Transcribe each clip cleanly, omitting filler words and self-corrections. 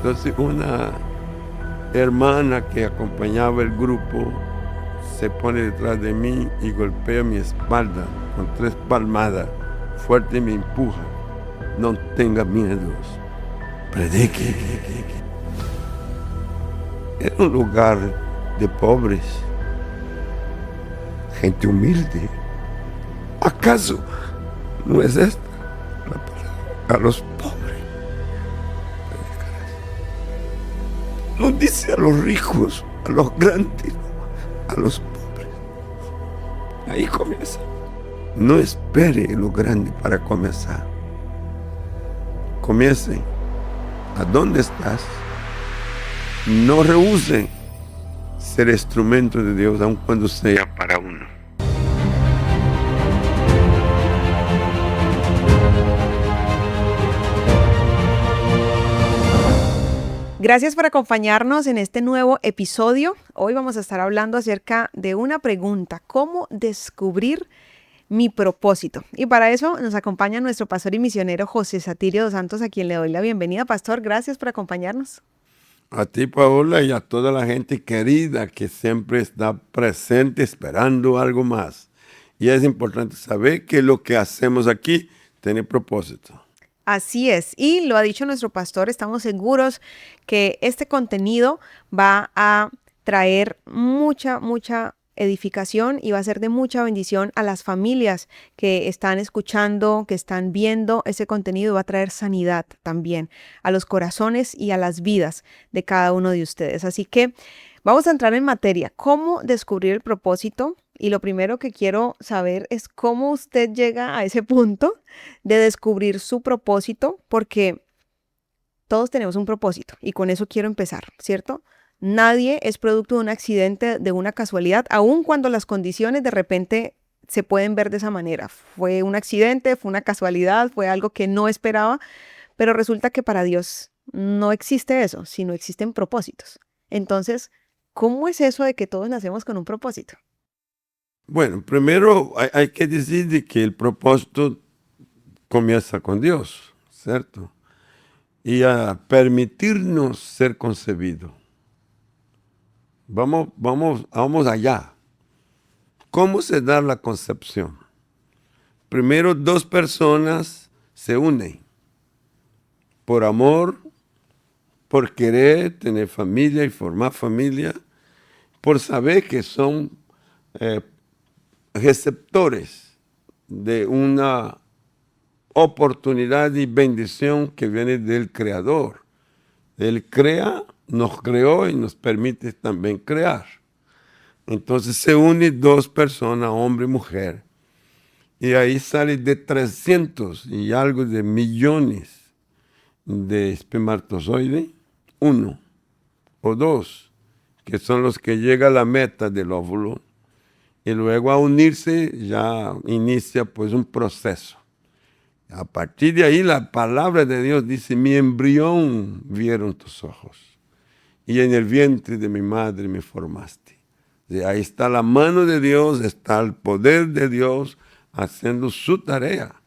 Entonces una hermana que acompañaba el grupo se pone detrás de mí y golpea mi espalda con 3 palmadas. Fuerte me empuja. No tenga miedos. Predique. Era un lugar de pobres, gente humilde. ¿Acaso no es esta la palabra a los pobres? No dice a los ricos, a los grandes, a los pobres. Ahí comienza. No espere lo grande para comenzar. Comience. ¿A dónde estás? No rehúse ser instrumento de Dios, aun cuando sea para uno. Gracias por acompañarnos en este nuevo episodio. Hoy vamos a estar hablando acerca de una pregunta: ¿cómo descubrir mi propósito? Y para eso nos acompaña nuestro pastor y misionero José Satirio dos Santos, a quien le doy la bienvenida. Pastor, gracias por acompañarnos. A ti, Paola, y a toda la gente querida que siempre está presente esperando algo más. Y es importante saber que lo que hacemos aquí tiene propósito. Así es, y lo ha dicho nuestro pastor, estamos seguros que este contenido va a traer mucha edificación y va a ser de mucha bendición a las familias que están escuchando, que están viendo ese contenido. Va a traer sanidad también a los corazones y a las vidas de cada uno de ustedes. Así que vamos a entrar en materia. ¿Cómo descubrir el propósito? Y lo primero que quiero saber es cómo usted llega a ese punto de descubrir su propósito, porque todos tenemos un propósito y con eso quiero empezar, ¿cierto? Nadie es producto de un accidente, de una casualidad, aun cuando las condiciones de repente se pueden ver de esa manera. Fue un accidente, fue una casualidad, fue algo que no esperaba, pero resulta que para Dios no existe eso, sino existen propósitos. Entonces, ¿cómo es eso de que todos nacemos con un propósito? Bueno, primero hay que decir de que el propósito comienza con Dios, ¿cierto? Y a permitirnos ser concebidos. Vamos allá. ¿Cómo se da la concepción? Primero, 2 personas se unen por amor, por querer tener familia y formar familia, por saber que son receptores de una oportunidad y bendición que viene del Creador. Él crea, nos creó y nos permite también crear. Entonces se unen 2 personas, hombre y mujer, y ahí sale de 300 y algo de millones de espermatozoides, 1 o 2, que son los que llegan a la meta del óvulo, y luego a unirse ya inicia pues un proceso. A partir de ahí la palabra de Dios dice: mi embrión vieron tus ojos, y en el vientre de mi madre me formaste. Y ahí está la mano de Dios, está el poder de Dios haciendo su tarea.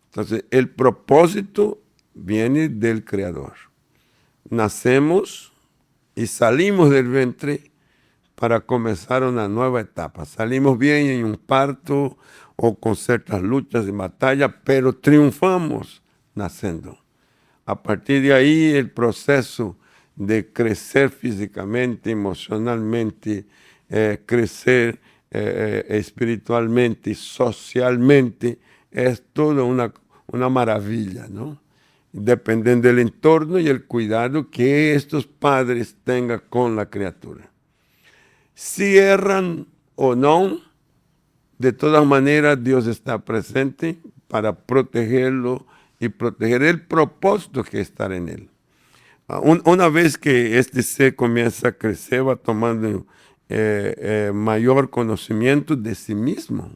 Entonces el propósito viene del Creador. Nacemos y salimos del vientre para comenzar una nueva etapa. Salimos bien en un parto o con ciertas luchas y batallas, pero triunfamos naciendo. A partir de ahí el proceso de crecer físicamente, emocionalmente, crecer espiritualmente, socialmente, es toda una maravilla, ¿no? Dependiendo del entorno y el cuidado que estos padres tengan con la criatura. Si erran o no, de todas maneras Dios está presente para protegerlo y proteger el propósito que está en él. Una vez que este ser comienza a crecer, va tomando mayor conocimiento de sí mismo,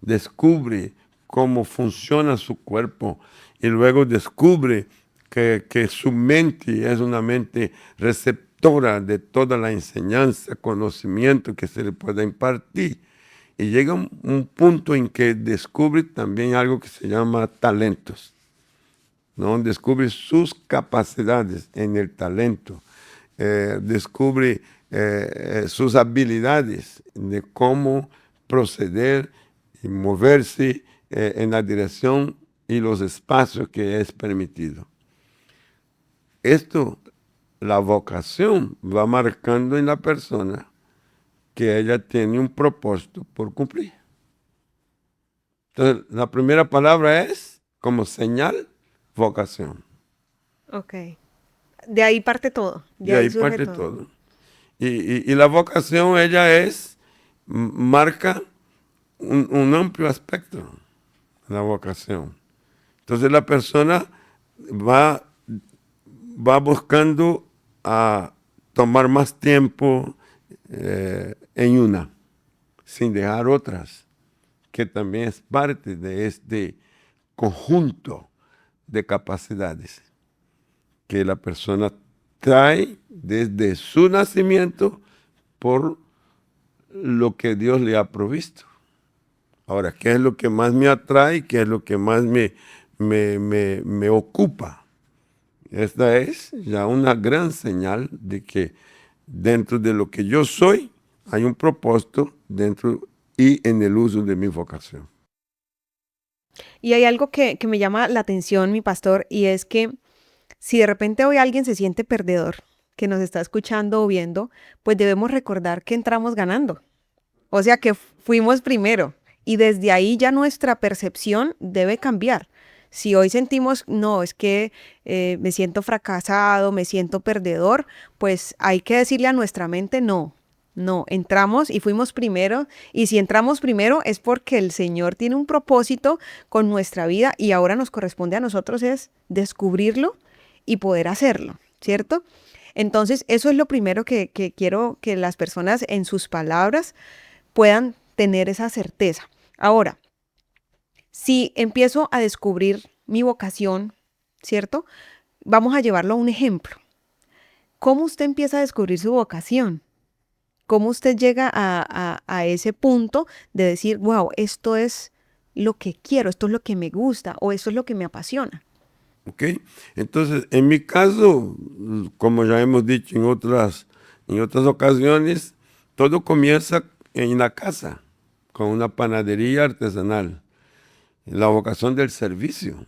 descubre cómo funciona su cuerpo y luego descubre que su mente es una mente receptora de toda la enseñanza, conocimiento que se le pueda impartir. Y llega un punto en que descubre también algo que se llama talentos. ¿no? Descubre sus capacidades en el talento, descubre sus habilidades de cómo proceder y moverse en la dirección y los espacios que es permitido. Esto, la vocación va marcando en la persona que ella tiene un propósito por cumplir. Entonces, la primera palabra es, como señal, vocación. Ok. De ahí parte todo. De ahí surge parte todo. Y la vocación, ella marca un amplio aspecto, la vocación. Entonces la persona va buscando a tomar más tiempo en una, sin dejar otras, que también es parte de este conjunto de capacidades que la persona trae desde su nacimiento por lo que Dios le ha provisto. Ahora, ¿qué es lo que más me atrae? ¿Qué es lo que más me ocupa? Esta es ya una gran señal de que dentro de lo que yo soy hay un propósito dentro y en el uso de mi vocación. Y hay algo que me llama la atención, mi pastor, y es que si de repente hoy alguien se siente perdedor, que nos está escuchando o viendo, pues debemos recordar que entramos ganando. O sea que fuimos primero y desde ahí ya nuestra percepción debe cambiar. Si hoy sentimos, no, es que me siento fracasado, me siento perdedor, pues hay que decirle a nuestra mente, no, no, entramos y fuimos primero. Y si entramos primero es porque el Señor tiene un propósito con nuestra vida y ahora nos corresponde a nosotros es descubrirlo y poder hacerlo, ¿cierto? Entonces, eso es lo primero que quiero que las personas en sus palabras puedan tener esa certeza. Ahora, si empiezo a descubrir mi vocación, ¿cierto? Vamos a llevarlo a un ejemplo. ¿Cómo usted empieza a descubrir su vocación? ¿Cómo usted llega a ese punto de decir, wow, esto es lo que quiero, esto es lo que me gusta o esto es lo que me apasiona? ¿Ok? Entonces, en mi caso, como ya hemos dicho en otras ocasiones, todo comienza en la casa, con una panadería artesanal. La vocación del servicio,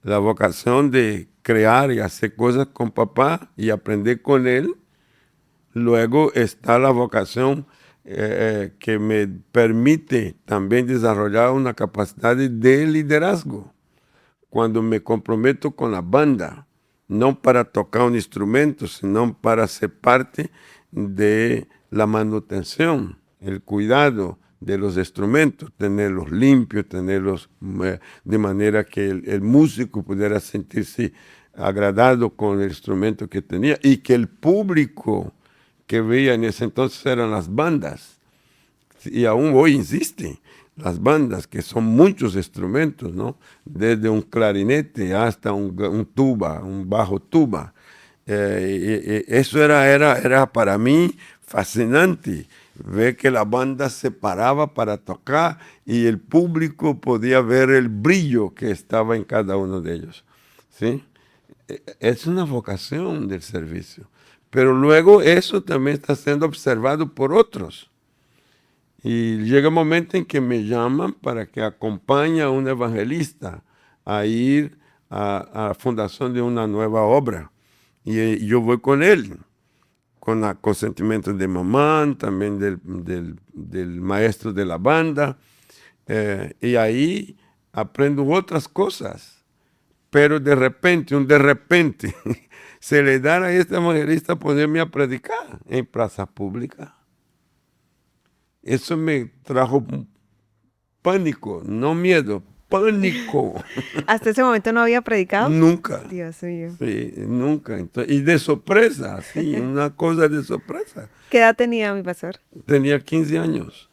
la vocación de crear y hacer cosas con papá y aprender con él. Luego está la vocación que me permite también desarrollar una capacidad de liderazgo. Cuando me comprometo con la banda, no para tocar un instrumento, sino para ser parte de la manutención, el cuidado de los instrumentos, tenerlos limpios, tenerlos de manera que el músico pudiera sentirse agradado con el instrumento que tenía y que el público que veía en ese entonces eran las bandas. Y aún hoy insiste, las bandas, que son muchos instrumentos, ¿no? Desde un clarinete hasta un tuba, un bajo tuba. Eso era para mí fascinante, ver que la banda se paraba para tocar y el público podía ver el brillo que estaba en cada uno de ellos, ¿sí? Es una vocación del servicio, pero luego eso también está siendo observado por otros. Y llega un momento en que me llaman para que acompañe a un evangelista a ir a la fundación de una nueva obra. Y yo voy con él, con el consentimiento de mamá, también del maestro de la banda. Y ahí aprendo otras cosas. Pero de repente, se le da a este evangelista ponerme a predicar en plaza pública. Eso me trajo pánico, no miedo, pánico. ¿Hasta ese momento no había predicado? Nunca. Dios mío. Sí, nunca. Entonces, y de sorpresa, sí, una cosa de sorpresa. ¿Qué edad tenía mi pastor? Tenía 15 años.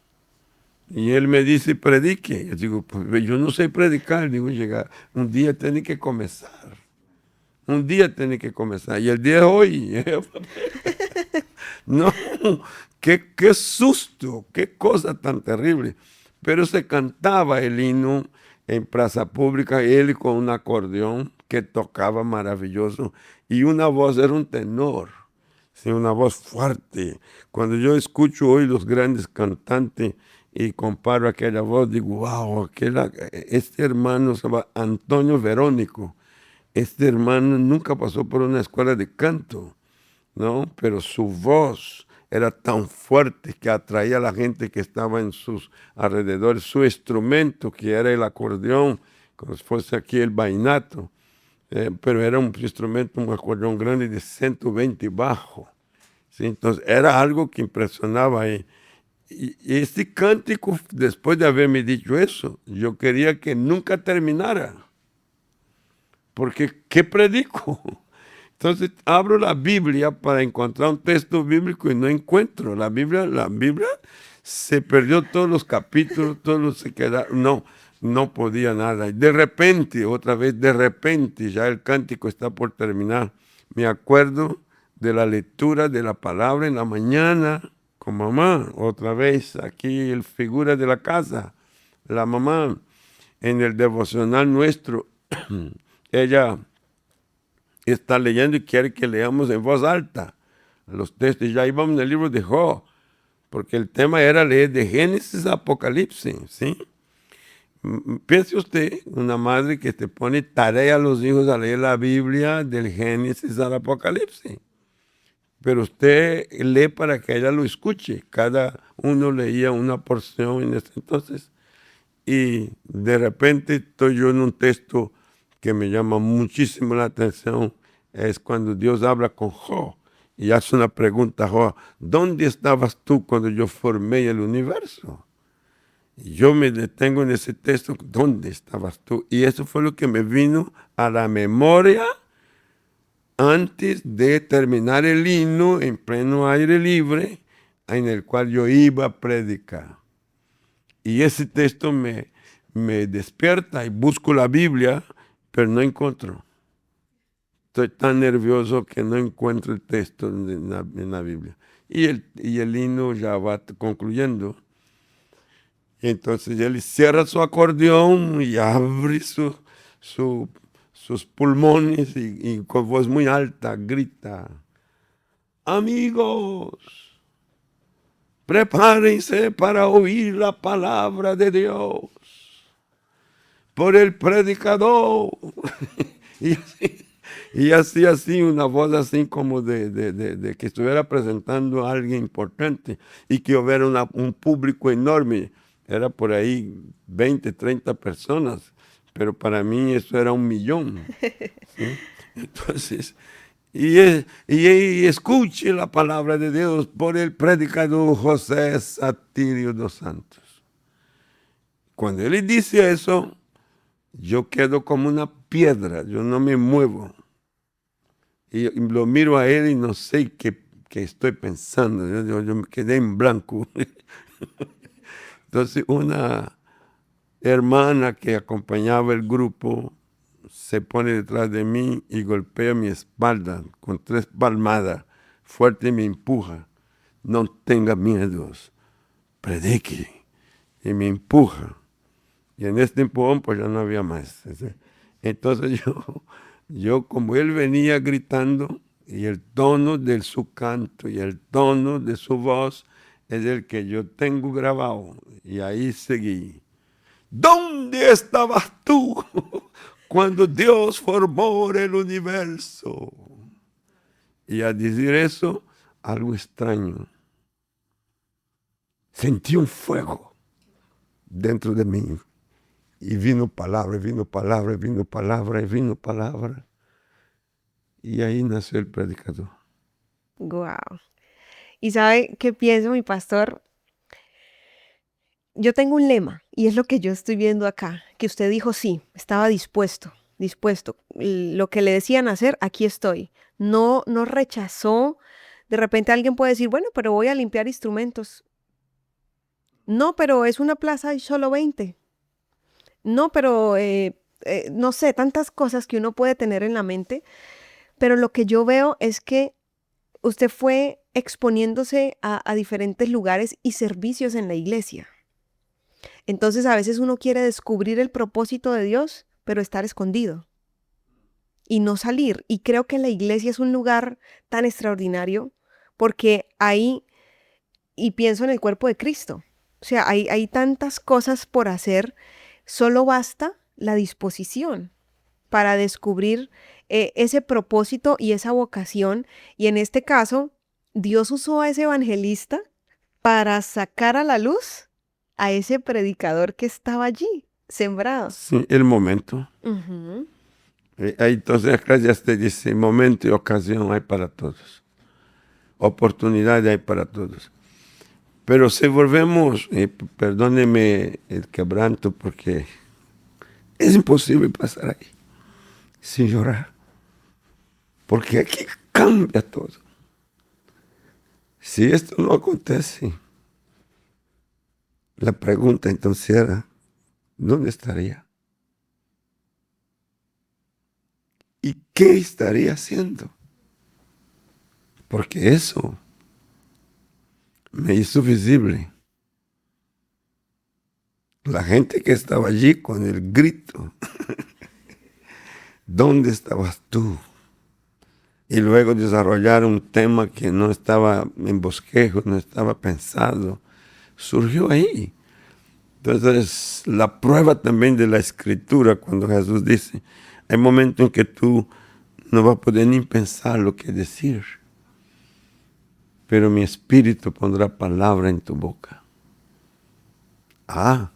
Y él me dice, predique. Yo digo, pues yo no sé predicar. Digo, un día tiene que comenzar. Un día tiene que comenzar. Y el día de hoy. No, qué susto, qué cosa tan terrible. Pero se cantaba el himno en plaza pública, él con un acordeón que tocaba maravilloso. Y una voz, era un tenor, ¿sí? Una voz fuerte. Cuando yo escucho hoy los grandes cantantes y comparo aquella voz, digo, wow, este hermano se llama Antonio Verónico. Este hermano nunca pasó por una escuela de canto, ¿no? Pero su voz era tan fuerte que atraía a la gente que estaba en sus alrededores. Su instrumento, que era el acordeón, como si fuese aquí el vallenato, pero era un instrumento, un acordeón grande de 120 bajo, ¿sí? Entonces era algo que impresionaba ahí. Y este cántico, después de haberme dicho eso, yo quería que nunca terminara. Porque, ¿qué predico? Entonces abro la Biblia para encontrar un texto bíblico y no encuentro. La Biblia se perdió todos los capítulos, todos se quedaron. No podía nada. Y de repente, otra vez, de repente, ya el cántico está por terminar. Me acuerdo de la lectura de la palabra en la mañana con mamá. Otra vez, aquí el figura de la casa, la mamá, en el devocional nuestro. Ella está leyendo y quiere que leamos en voz alta los textos. Ya íbamos en el libro de Job, porque el tema era leer de Génesis a Apocalipsis, ¿sí? Piense usted, una madre que te pone tarea a los hijos a leer la Biblia del Génesis al Apocalipsis. Pero usted lee para que ella lo escuche. Cada uno leía una porción en ese entonces. Y de repente estoy yo en un texto que me llama muchísimo la atención. Es cuando Dios habla con Job y hace una pregunta a Job: ¿dónde estabas tú cuando yo formé el universo? Y yo me detengo en ese texto: ¿dónde estabas tú? Y eso fue lo que me vino a la memoria antes de terminar el himno en pleno aire libre, en el cual yo iba a predicar. Y ese texto me despierta y busco la Biblia, pero no encuentro. Estoy tan nervioso que no encuentro el texto en la Biblia. Y el himno ya va concluyendo. Y entonces él cierra su acordeón y abre sus pulmones y con voz muy alta grita: amigos, prepárense para oír la palabra de Dios por el predicador. Y así, una voz así como de que estuviera presentando a alguien importante y que hubiera un público enorme. Era por ahí 20, 30 personas, pero para mí eso era 1,000,000. ¿Sí? Entonces, y escuche la palabra de Dios por el predicador José Satirio dos Santos. Cuando él dice eso, yo quedo como una piedra, yo no me muevo. Y lo miro a él y no sé qué estoy pensando. Yo me quedé en blanco. Entonces una hermana que acompañaba el grupo se pone detrás de mí y golpea mi espalda con 3 palmadas fuerte y me empuja: no tenga miedos, predique. Y me empuja. Y en este empujón pues ya no había más. Entonces yo como él venía gritando, y el tono de su canto y el tono de su voz es el que yo tengo grabado. Y ahí seguí: ¿dónde estabas tú cuando Dios formó el universo? Y al decir eso, algo extraño. Sentí un fuego dentro de mí. Y vino palabra, vino palabra, vino palabra, y vino palabra. Y ahí nació el predicador. Wow. ¿Y sabe qué pienso, mi pastor? Yo tengo un lema y es lo que yo estoy viendo acá, que usted dijo sí, estaba dispuesto. Lo que le decían hacer, aquí estoy. No rechazó. De repente alguien puede decir, bueno, pero voy a limpiar instrumentos. No, pero es una plaza y solo 20. No, pero no sé, tantas cosas que uno puede tener en la mente. Pero lo que yo veo es que usted fue exponiéndose a diferentes lugares y servicios en la iglesia. Entonces a veces uno quiere descubrir el propósito de Dios, pero estar escondido. y no salir. Y creo que la iglesia es un lugar tan extraordinario porque ahí, y pienso en el cuerpo de Cristo, o sea, hay tantas cosas por hacer, solo basta la disposición para descubrir ese propósito y esa vocación. Y en este caso, Dios usó a ese evangelista para sacar a la luz a ese predicador que estaba allí, sembrado. Sí, el momento. Ujú. Ahí entonces Eclesiastes te dice, momento y ocasión hay para todos. Oportunidad hay para todos. Pero si volvemos, perdóneme el quebranto porque es imposible pasar ahí sin llorar. Porque aquí cambia todo. Si esto no acontece, la pregunta entonces era, ¿dónde estaría? ¿Y qué estaría haciendo? Porque eso me hizo visible. La gente que estaba allí con el grito, ¿dónde estabas tú? Y luego desarrollar un tema que no estaba en bosquejo, no estaba pensado, surgió ahí. Entonces, la prueba también de la escritura, cuando Jesús dice, hay momentos en que tú no vas a poder ni pensar lo que decir, pero mi espíritu pondrá palabra en tu boca. Ah,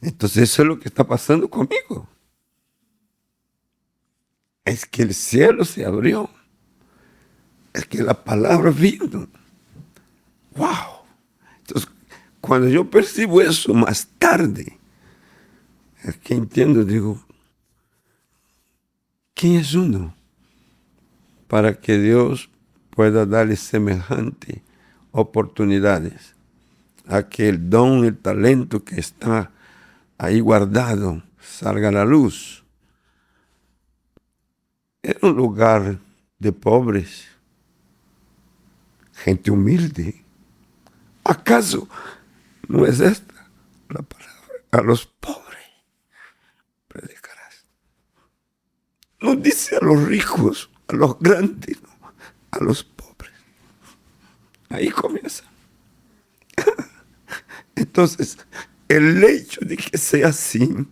entonces eso es lo que está pasando conmigo. Es que el cielo se abrió. Es que la palabra vino. ¡Wow! Entonces, cuando yo percibo eso más tarde, es que entiendo, digo, ¿quién es uno para que Dios pueda darle semejante oportunidades a que el don, el talento que está ahí guardado salga a la luz? Era un lugar de pobres, gente humilde. ¿Acaso no es esta la palabra? A los pobres predicarás. No dice a los ricos, a los grandes, no, a los pobres. Ahí comienza. Entonces, el hecho de que sea así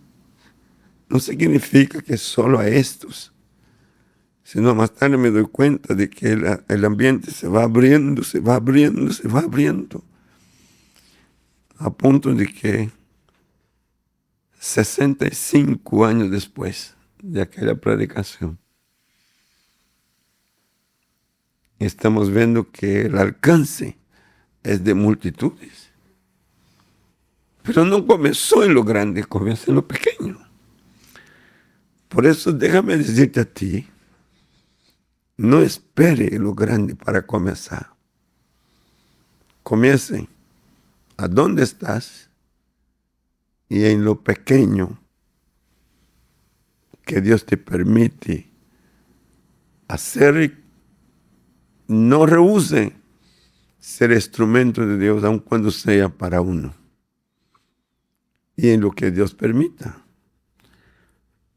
no significa que solo a estos, sino más tarde me doy cuenta de que el ambiente se va abriendo, se va abriendo, se va abriendo, a punto de que 65 años después de aquella predicación, estamos viendo que el alcance es de multitudes. Pero no comenzó en lo grande, comenzó en lo pequeño. Por eso déjame decirte a ti, no espere lo grande para comenzar. Comience a dónde estás y en lo pequeño que Dios te permite hacer. No rehúse ser instrumento de Dios, aun cuando sea para uno. Y en lo que Dios permita.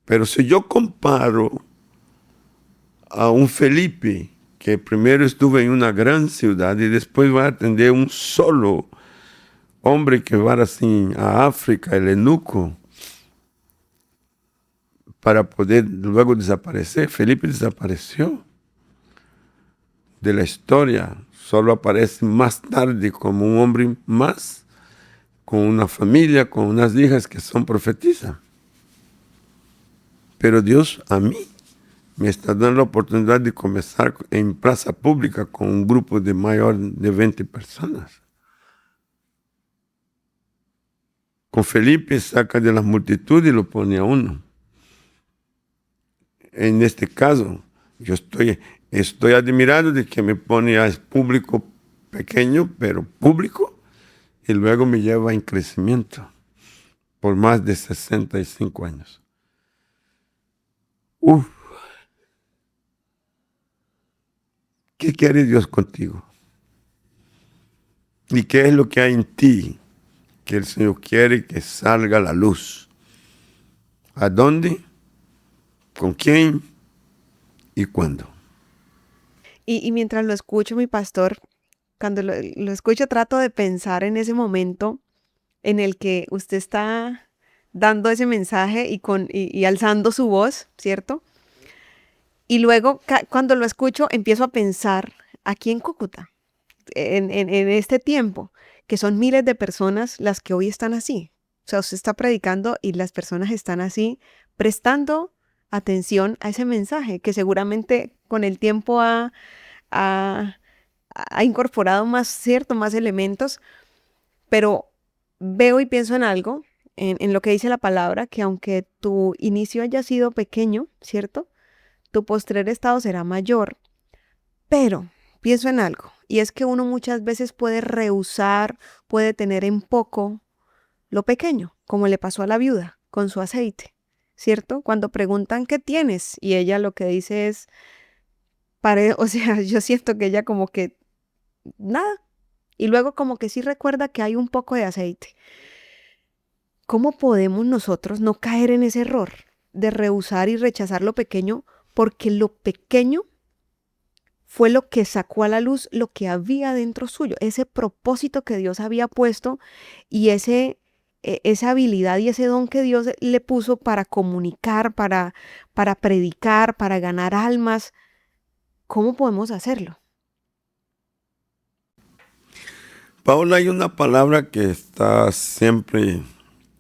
Pero si yo comparo a un Felipe, que primero estuvo en una gran ciudad y después va a atender un solo hombre que va así a África, el eunuco, para poder luego desaparecer. Felipe desapareció de la historia, solo aparece más tarde como un hombre más, con una familia, con unas hijas que son profetizas. Pero Dios a mí me está dando la oportunidad de comenzar en plaza pública con un grupo de mayor de 20 personas. Con Felipe saca de las multitudes y lo pone a uno. En este caso, yo estoy admirado de que me pone a público pequeño, pero público, y luego me lleva en crecimiento por más de 65 años. Uf. ¿Qué quiere Dios contigo? ¿Y qué es lo que hay en ti que el Señor quiere que salga a la luz? ¿A dónde? ¿Con quién? y cuándo. Y mientras lo escucho, mi pastor, cuando lo escucho, trato de pensar en ese momento en el que usted está dando ese mensaje y alzando su voz, ¿cierto? Y luego, cuando lo escucho, empiezo a pensar aquí en Cúcuta, en este tiempo, que son miles de personas las que hoy están así. O sea, usted está predicando y las personas están así, prestando atención a ese mensaje, que seguramente con el tiempo ha, ha incorporado más, cierto, más elementos, pero veo y pienso en algo, en lo que dice la palabra, que aunque tu inicio haya sido pequeño, ¿cierto? Tu postrer estado será mayor. Pero pienso en algo, y es que uno muchas veces puede rehusar, puede tener en poco lo pequeño, como le pasó a la viuda con su aceite, ¿cierto? Cuando preguntan qué tienes y ella lo que dice es, o sea, yo siento que ella como que nada, y luego como que sí recuerda que hay un poco de aceite. ¿Cómo podemos nosotros no caer en ese error de rehusar y rechazar lo pequeño? Porque lo pequeño fue lo que sacó a la luz lo que había dentro suyo, ese propósito que Dios había puesto y esa habilidad y ese don que Dios le puso para comunicar, para predicar, para ganar almas. ¿Cómo podemos hacerlo? Paola, hay una palabra que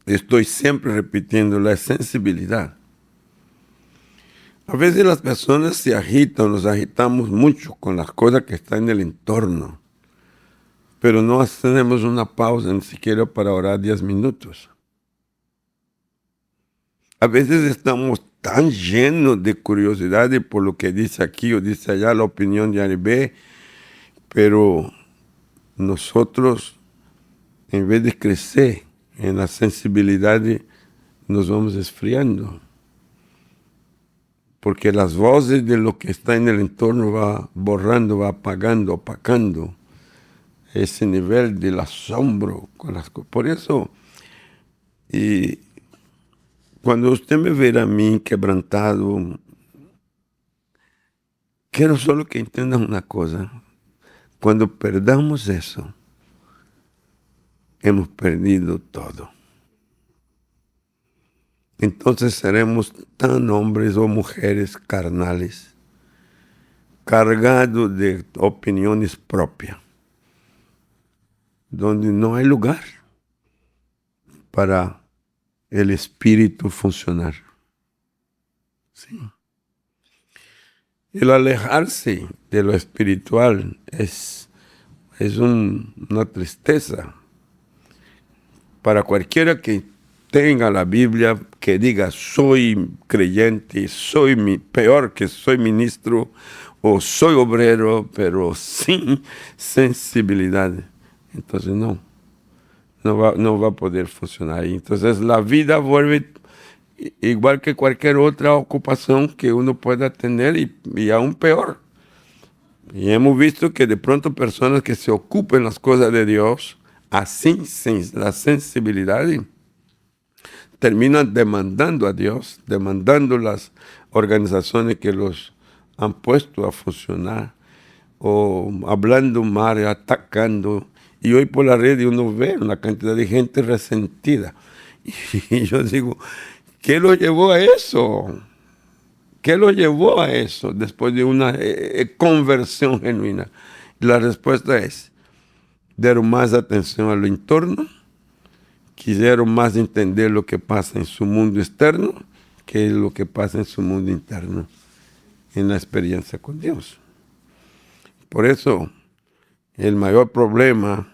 estoy siempre repitiendo, la sensibilidad. A veces las personas se agitan, nos agitamos mucho con las cosas que están en el entorno, pero no hacemos una pausa ni siquiera para orar 10 minutos. A veces estamos tan llenos de curiosidad por lo que dice aquí o dice allá, la opinión de A y B, pero nosotros, en vez de crecer en la sensibilidad, nos vamos esfriando. Porque las voces de lo que está en el entorno va borrando, va apagando, opacando ese nivel del asombro con las cosas. Por eso, y cuando usted me verá a mí quebrantado, quiero solo que entiendan una cosa. Cuando perdamos eso, hemos perdido todo. Entonces seremos tan hombres o mujeres carnales, cargados de opiniones propias, donde no hay lugar para el espíritu funcionar. Sí. El alejarse de lo espiritual es una tristeza para cualquiera que tenga la Biblia, que diga soy creyente, peor que soy ministro o soy obrero, pero sin sensibilidad. Entonces no va a poder funcionar. Entonces la vida vuelve igual que cualquier otra ocupación que uno pueda tener y aún peor. Y hemos visto que de pronto personas que se ocupen las cosas de Dios, así sin la sensibilidad, terminan demandando a Dios, demandando las organizaciones que los han puesto a funcionar, o hablando mal, atacando. Y hoy por la red uno ve una cantidad de gente resentida. Y yo digo, ¿qué lo llevó a eso? ¿Qué lo llevó a eso después de una conversión genuina? Y la respuesta es, dieron más atención a lo entorno, quisieron más entender lo que pasa en su mundo externo que lo que pasa en su mundo interno, en la experiencia con Dios. Por eso, el mayor problema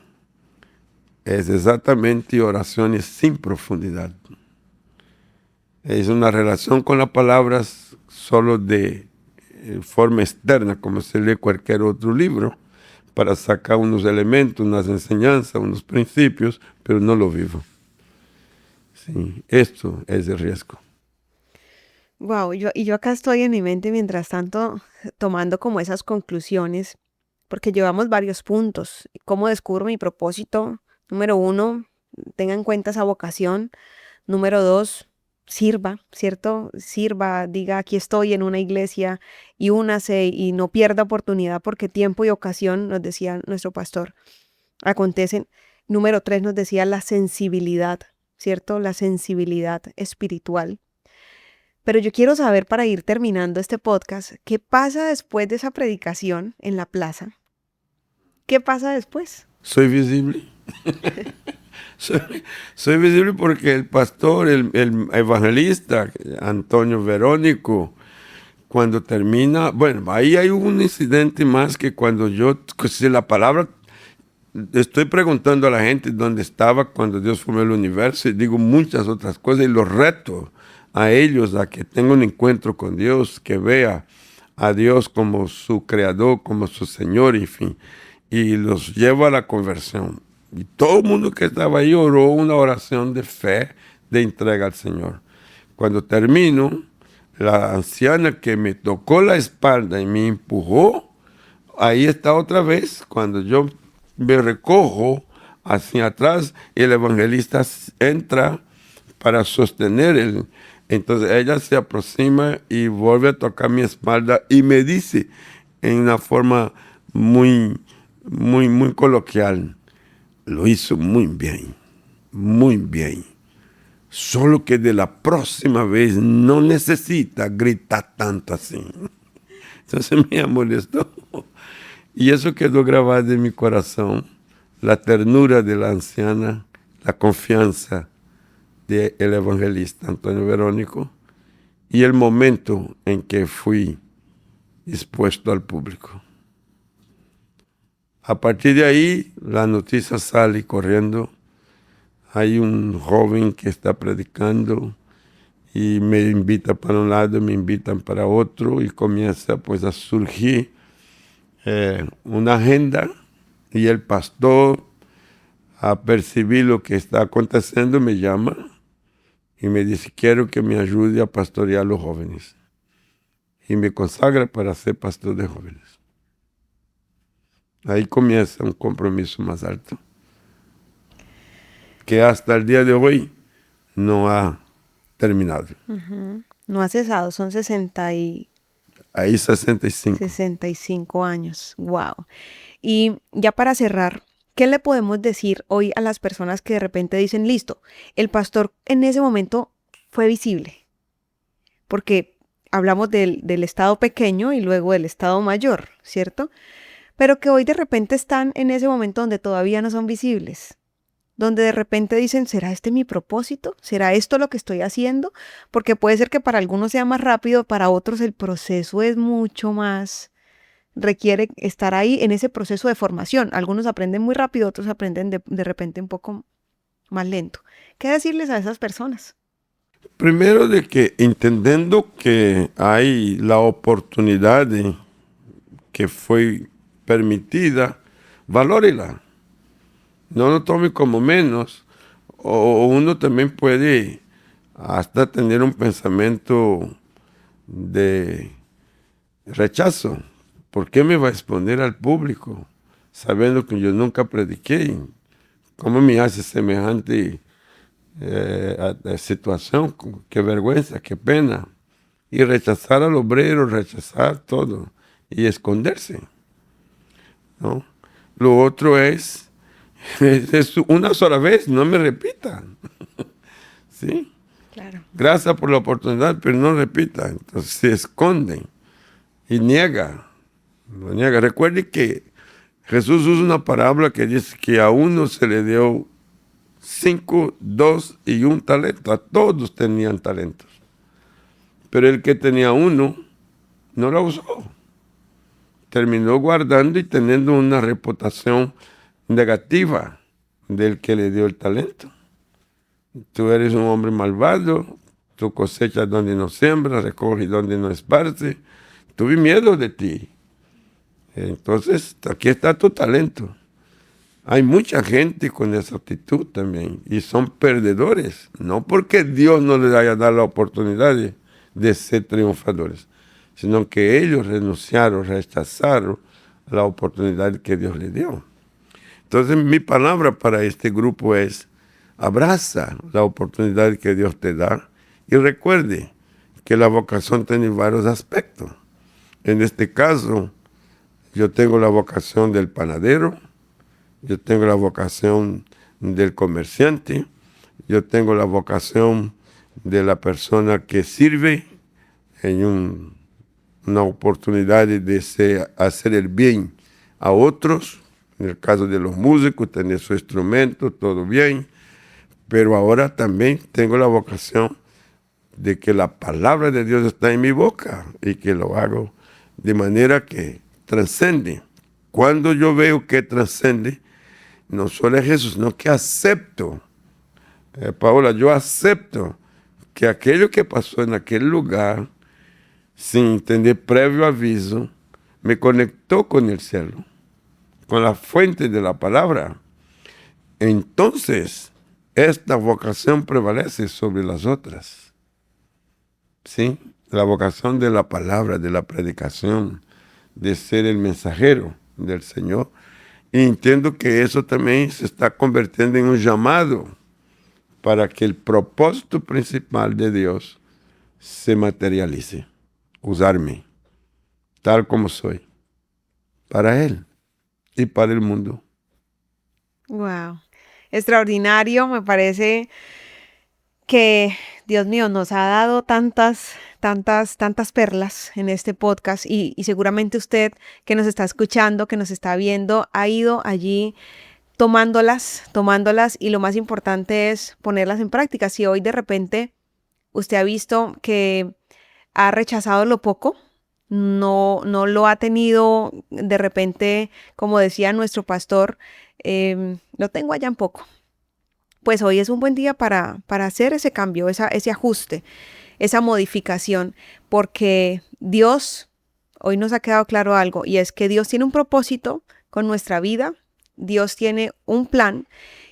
es exactamente oraciones sin profundidad. Es una relación con las palabras solo de forma externa, como se lee cualquier otro libro, para sacar unos elementos, unas enseñanzas, unos principios, pero no lo vivo. Sí, esto es el riesgo. Wow, yo acá estoy en mi mente mientras tanto tomando como esas conclusiones, porque llevamos varios puntos. ¿Cómo descubro mi propósito? Número 1, tenga en cuenta esa vocación. Número 2, sirva, ¿cierto? Sirva, diga, aquí estoy en una iglesia y únase y no pierda oportunidad porque tiempo y ocasión, nos decía nuestro pastor, acontecen. Número 3 nos decía la sensibilidad, ¿cierto? La sensibilidad espiritual. Pero yo quiero saber, para ir terminando este podcast, ¿qué pasa después de esa predicación en la plaza? ¿Qué pasa después? Soy visible. soy, soy visible porque el pastor, el evangelista, Antonio Verónico, cuando termina, bueno, ahí hay un incidente más que cuando si la palabra, estoy preguntando a la gente dónde estaba cuando Dios formó el universo y digo muchas otras cosas y los reto a ellos a que tengan un encuentro con Dios, que vea a Dios como su creador, como su Señor, en fin, y los lleva a la conversión. Y todo el mundo que estaba ahí oró una oración de fe, de entrega al Señor. Cuando termino, la anciana que me tocó la espalda y me empujó, ahí está otra vez, cuando yo me recojo hacia atrás, el evangelista entra para sostener entonces ella se aproxima y vuelve a tocar mi espalda y me dice en una forma muy, muy, muy coloquial, lo hizo muy bien, muy bien. Solo que de la próxima vez no necesita gritar tanto así. Entonces me molestó. Y eso quedó grabado en mi corazón. La ternura de la anciana, la confianza del evangelista Antonio Verónico y el momento en que fui expuesto al público. A partir de ahí, la noticia sale corriendo. Hay un joven que está predicando y me invita para un lado, me invitan para otro y comienza pues a surgir una agenda y el pastor, a percibir lo que está aconteciendo, me llama y me dice, quiero que me ayude a pastorear a los jóvenes. Y me consagra para ser pastor de jóvenes. Ahí comienza un compromiso más alto, que hasta el día de hoy no ha terminado. No ha cesado, son 60 y Ahí 65. 65 años. Wow. Y ya para cerrar, ¿qué le podemos decir hoy a las personas que de repente dicen, listo, el pastor en ese momento fue visible? Porque hablamos del estado pequeño y luego del estado mayor, ¿cierto? Pero que hoy de repente están en ese momento donde todavía no son visibles, donde de repente dicen, ¿será este mi propósito? ¿Será esto lo que estoy haciendo? Porque puede ser que para algunos sea más rápido, para otros el proceso es mucho más, requiere estar ahí en ese proceso de formación. Algunos aprenden muy rápido, otros aprenden de repente un poco más lento. ¿Qué decirles a esas personas? Primero de que entendiendo que hay la oportunidad que fue permitida, valórela. No lo tome como menos. O uno también puede hasta tener un pensamiento de rechazo. ¿Por qué me va a exponer al público sabiendo que yo nunca prediqué? ¿Cómo me hace semejante situación? Qué vergüenza, qué pena. Y rechazar al obrero, rechazar todo y esconderse, ¿no? Lo otro es una sola vez, no me repitan. ¿Sí? Claro. Gracias por la oportunidad, pero no repita. Entonces se esconden y niega. Lo niega. Recuerde que Jesús usa una parábola que dice que a uno se le dio 5, 2 y 1 talento. A todos tenían talentos. Pero el que tenía 1 no lo usó. Terminó guardando y teniendo una reputación negativa del que le dio el talento. Tú eres un hombre malvado, tú cosechas donde no siembras, recoges donde no esparces. Tuve miedo de ti. Entonces, aquí está tu talento. Hay mucha gente con esa actitud también y son perdedores, no porque Dios no les haya dado la oportunidad de ser triunfadores, sino que ellos renunciaron, rechazaron la oportunidad que Dios les dio. Entonces, mi palabra para este grupo es, abraza la oportunidad que Dios te da Y recuerde que la vocación tiene varios aspectos. En este caso, yo tengo la vocación del panadero, yo tengo la vocación del comerciante, yo tengo la vocación de la persona que sirve en una oportunidad de hacer el bien a otros. En el caso de los músicos, tener su instrumento, todo bien. Pero ahora también tengo la vocación de que la palabra de Dios está en mi boca y que lo hago de manera que trascende. Cuando yo veo que trascende, no solo es Jesús, sino que acepto. Paola, yo acepto que aquello que pasó en aquel lugar, sin tener previo aviso, me conectó con el cielo, con la fuente de la palabra. Entonces, esta vocación prevalece sobre las otras. ¿Sí? La vocación de la palabra, de la predicación, de ser el mensajero del Señor. Y entiendo que eso también se está convirtiendo en un llamado para que el propósito principal de Dios se materialice. Usarme, tal como soy, para Él y para el mundo. Wow, extraordinario, me parece que, Dios mío, nos ha dado tantas perlas en este podcast y seguramente usted que nos está escuchando, que nos está viendo, ha ido allí tomándolas y lo más importante es ponerlas en práctica. Si hoy de repente usted ha visto que ha rechazado lo poco, no lo ha tenido de repente, como decía nuestro pastor, lo tengo allá en poco. Pues hoy es un buen día para hacer ese cambio, ese ajuste, esa modificación, porque Dios, hoy nos ha quedado claro algo, y es que Dios tiene un propósito con nuestra vida, Dios tiene un plan,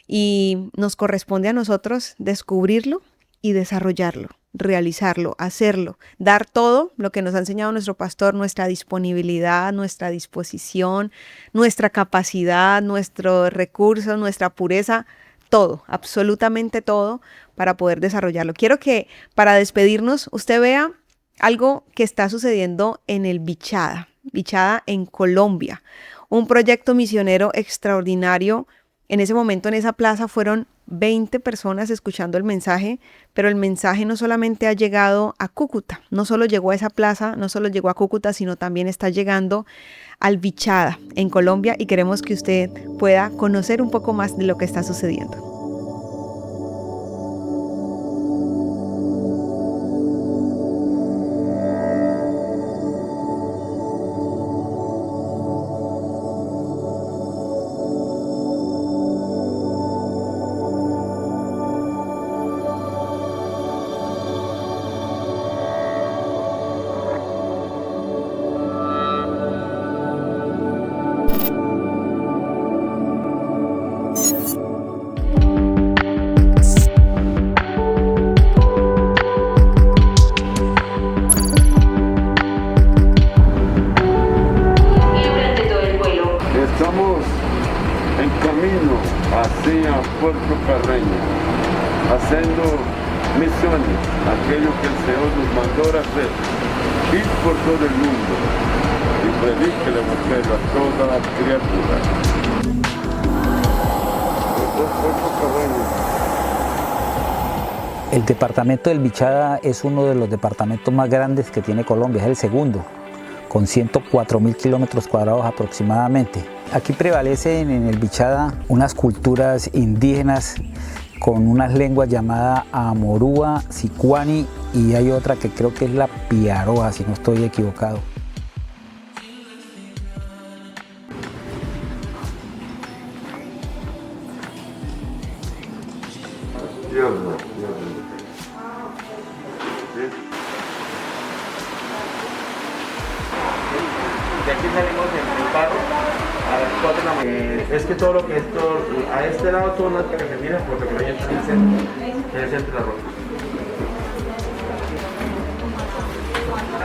y nos corresponde a nosotros descubrirlo y desarrollarlo, realizarlo, hacerlo, dar todo lo que nos ha enseñado nuestro pastor, nuestra disponibilidad, nuestra disposición, nuestra capacidad, nuestros recursos, nuestra pureza, todo, absolutamente todo para poder desarrollarlo. Quiero que para despedirnos usted vea algo que está sucediendo en el Bichada en Colombia, un proyecto misionero extraordinario. En ese momento en esa plaza fueron 20 personas escuchando el mensaje, pero el mensaje no solamente ha llegado a Cúcuta, no solo llegó a esa plaza, no solo llegó a Cúcuta, sino también está llegando al Bichada en Colombia y queremos que usted pueda conocer un poco más de lo que está sucediendo. hacia Puerto Carreño, haciendo misiones, aquello que el Señor nos mandó a hacer, ir por todo el mundo y predique el Evangelio a todas las criaturas. Puerto Carreño. El departamento del Bichada es uno de los departamentos más grandes que tiene Colombia, es el segundo, con 104.000 kilómetros cuadrados aproximadamente. Aquí prevalecen en el Bichada unas culturas indígenas con unas lenguas llamadas Amorúa, Sicuani y hay otra que creo que es la Piaroa, si no estoy equivocado. De aquí salimos en carro a las 4 de la mañana. Es que todo lo que esto, a este lado son las carreteras porque por ahí está en el centro de la ruta.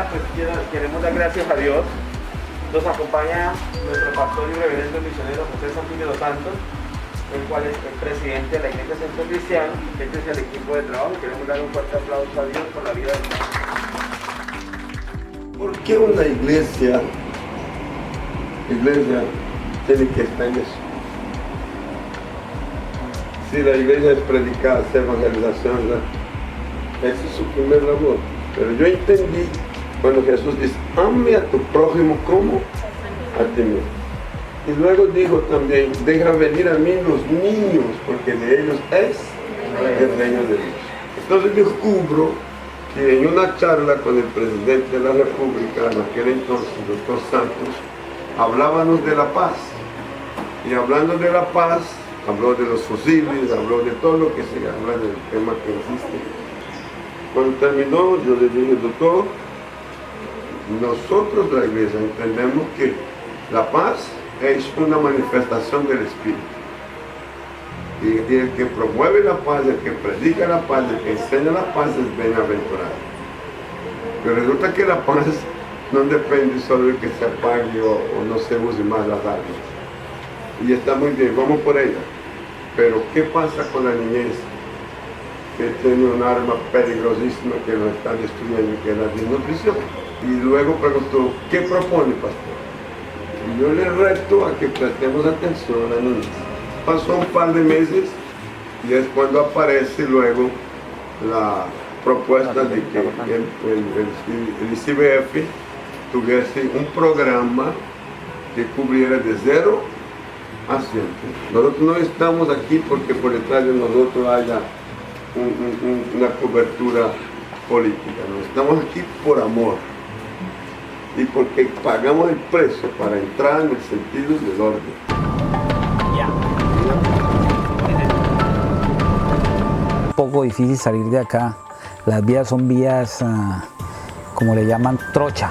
Pues queremos dar gracias a Dios. Nos acompaña nuestro pastor y reverendo misionero José Santillo dos Santos, el cual es el presidente de la Iglesia Centro Cristiano. Este es el equipo de trabajo. Queremos dar un fuerte aplauso a Dios por la vida de ¿Por qué una iglesia tiene que estar en eso? Si la iglesia es predicar, hacer evangelización, ¿verdad? Esa es su primer labor. Pero yo entendí cuando Jesús dice, ame a tu prójimo como a ti mismo. Y luego dijo también, deja venir a mí los niños, porque de ellos es el reino de Dios. Entonces descubro que en una charla con el presidente de la República, en aquel entonces, el doctor Santos, hablábamos de la paz. Y hablando de la paz, habló de los fusiles, habló de todo lo que se habla del tema que existe. Cuando terminó, yo le dije, doctor, nosotros la iglesia entendemos que la paz es una manifestación del Espíritu. Y el que promueve la paz, el que predica la paz, el que enseña la paz es bienaventurado. Pero resulta que la paz no depende solo de que se apague o no se use más las armas. Y está muy bien, vamos por ella. Pero ¿qué pasa con la niñez? Que tiene un arma peligrosísima que nos está destruyendo, que es la desnutrición. Y luego preguntó, ¿qué propone, pastor? Y yo le reto a que prestemos atención a la niñez. Pasó un par de meses y es cuando aparece luego la propuesta de que el ICBF tuviese un programa que cubriera de 0 a 100. Nosotros no estamos aquí porque por detrás de nosotros haya una cobertura política, no, estamos aquí por amor y porque pagamos el precio para entrar en el sentido del orden. Un poco difícil salir de acá. Las vías son vías, como le llaman, trocha.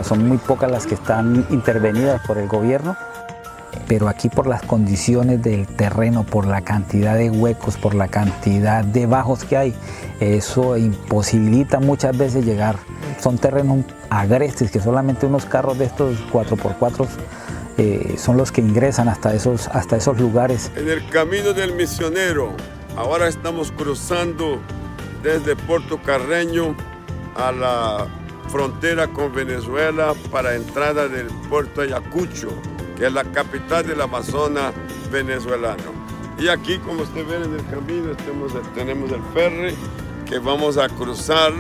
Son muy pocas las que están intervenidas por el gobierno. Pero aquí por las condiciones del terreno, por la cantidad de huecos, por la cantidad de bajos que hay, eso imposibilita muchas veces llegar. Son terrenos agrestes que solamente unos carros de estos 4x4 son los que ingresan hasta esos lugares. En el camino del misionero, ahora estamos cruzando desde Puerto Carreño a la frontera con Venezuela para entrada del puerto Ayacucho, que es la capital del Amazonas venezolano. Y aquí, como ustedes ven en el camino, tenemos el ferry que vamos a cruzar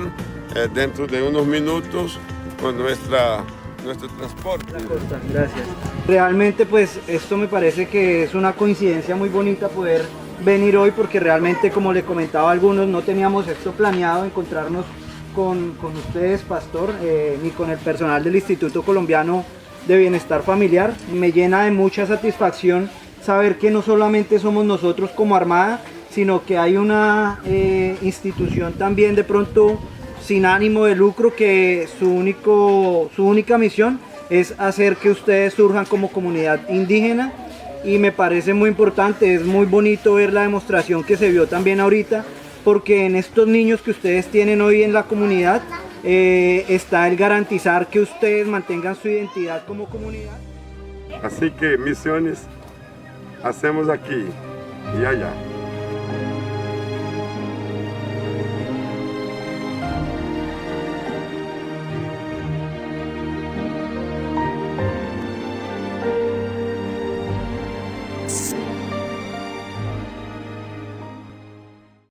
dentro de unos minutos con nuestro transporte. Gracias. Realmente pues esto me parece que es una coincidencia muy bonita poder venir hoy, porque realmente, como le comentaba a algunos, no teníamos esto planeado, encontrarnos con ustedes, pastor, ni con el personal del Instituto Colombiano de Bienestar Familiar. Me llena de mucha satisfacción saber que no solamente somos nosotros como Armada, sino que hay una institución también de pronto sin ánimo de lucro, que su única misión es hacer que ustedes surjan como comunidad indígena, y me parece muy importante, es muy bonito ver la demostración que se vio también ahorita, porque en estos niños que ustedes tienen hoy en la comunidad está el garantizar que ustedes mantengan su identidad como comunidad. Así que misiones hacemos aquí y allá.